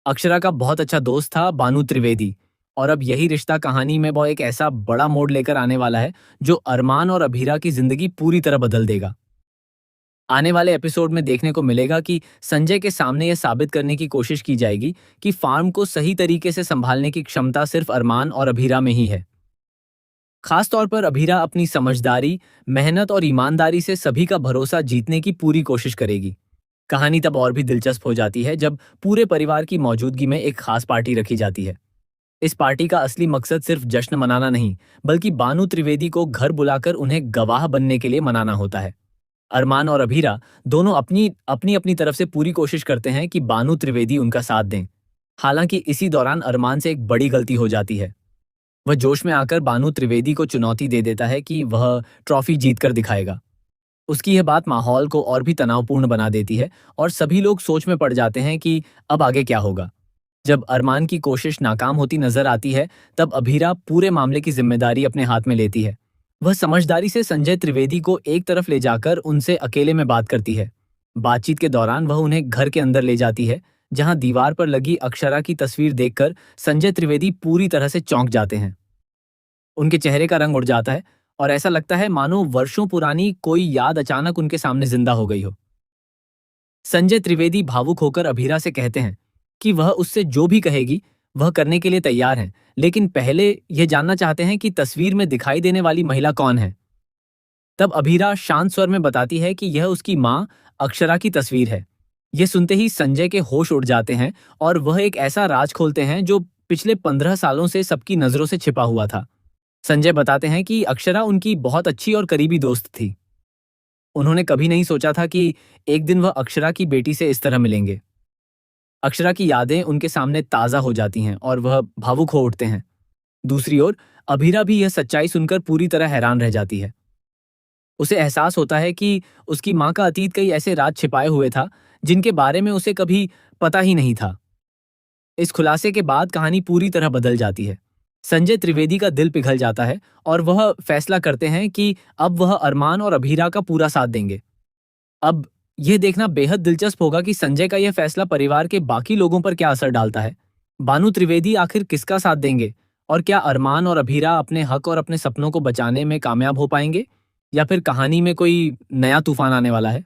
अक्षरा का बहुत अच्छा दोस्त था बानू त्रिवेदी। और अब यही रिश्ता कहानी में वो एक ऐसा बड़ा मोड़ लेकर आने वाला है जो अरमान और अभीरा की जिंदगी पूरी तरह बदल देगा। आने वाले एपिसोड में देखने को मिलेगा कि संजय के सामने यह साबित करने की कोशिश की जाएगी कि फार्म को सही तरीके से संभालने की क्षमता सिर्फ अरमान और अभीरा में ही है। खास तौर पर अभीरा अपनी समझदारी, मेहनत और ईमानदारी से सभी का भरोसा जीतने की पूरी कोशिश करेगी। कहानी तब और भी दिलचस्प हो जाती है जब पूरे परिवार की मौजूदगी में एक खास पार्टी रखी जाती है। इस पार्टी का असली मकसद सिर्फ जश्न मनाना नहीं, बल्कि बानू त्रिवेदी को घर बुलाकर उन्हें गवाह बनने के लिए मनाना होता है। अरमान और अभीरा दोनों अपनी अपनी अपनी तरफ से पूरी कोशिश करते हैं कि बानू त्रिवेदी उनका साथ दें। हालांकि इसी दौरान अरमान से एक बड़ी गलती हो जाती है। वह जोश में आकर बानू त्रिवेदी को चुनौती दे देता है कि वह ट्रॉफी जीत कर दिखाएगा। उसकी यह बात माहौल को और भी तनावपूर्ण बना देती है और सभी लोग सोच में पड़ जाते हैं कि अब आगे क्या होगा। जब अरमान की कोशिश नाकाम होती नजर आती है, तब अभीरा पूरे मामले की जिम्मेदारी अपने हाथ में लेती है। वह समझदारी से संजय त्रिवेदी को एक तरफ ले जाकर उनसे अकेले में बात करती है। बातचीत के दौरान वह उन्हें घर के अंदर ले जाती है, जहां दीवार पर लगी अक्षरा की तस्वीर देखकर संजय त्रिवेदी पूरी तरह से चौंक जाते हैं। उनके चेहरे का रंग उड़ जाता है और ऐसा लगता है मानो वर्षों पुरानी कोई याद अचानक उनके सामने जिंदा हो गई हो। संजय त्रिवेदी भावुक होकर अभीरा से कहते हैं कि वह उससे जो भी कहेगी वह करने के लिए तैयार हैं, लेकिन पहले यह जानना चाहते हैं कि तस्वीर में दिखाई देने वाली महिला कौन है। तब अभीरा शांत स्वर में बताती है कि यह उसकी माँ अक्षरा की तस्वीर है। यह सुनते ही संजय के होश उड़ जाते हैं और वह एक ऐसा राज खोलते हैं जो पिछले 15 सालों से सबकी नजरों से छिपा हुआ था। संजय बताते हैं कि अक्षरा उनकी बहुत अच्छी और करीबी दोस्त थी। उन्होंने कभी नहीं सोचा था कि एक दिन वह अक्षरा की बेटी से इस तरह मिलेंगे। अक्षरा की यादें उनके सामने ताज़ा हो जाती हैं और वह भावुक हो उठते हैं। दूसरी ओर अभीरा भी यह सच्चाई सुनकर पूरी तरह हैरान रह जाती है। उसे एहसास होता है कि उसकी माँ का अतीत कई ऐसे राज छिपाए हुए था जिनके बारे में उसे कभी पता ही नहीं था। इस खुलासे के बाद कहानी पूरी तरह बदल जाती है। संजय त्रिवेदी का दिल पिघल जाता है और वह फैसला करते हैं कि अब वह अरमान और अभीरा का पूरा साथ देंगे। अब यह देखना बेहद दिलचस्प होगा कि संजय का यह फैसला परिवार के बाकी लोगों पर क्या असर डालता है। बानू त्रिवेदी आखिर किसका साथ देंगे और क्या अरमान और अभीरा अपने हक और अपने सपनों को बचाने में कामयाब हो पाएंगे, या फिर कहानी में कोई नया तूफान आने वाला है।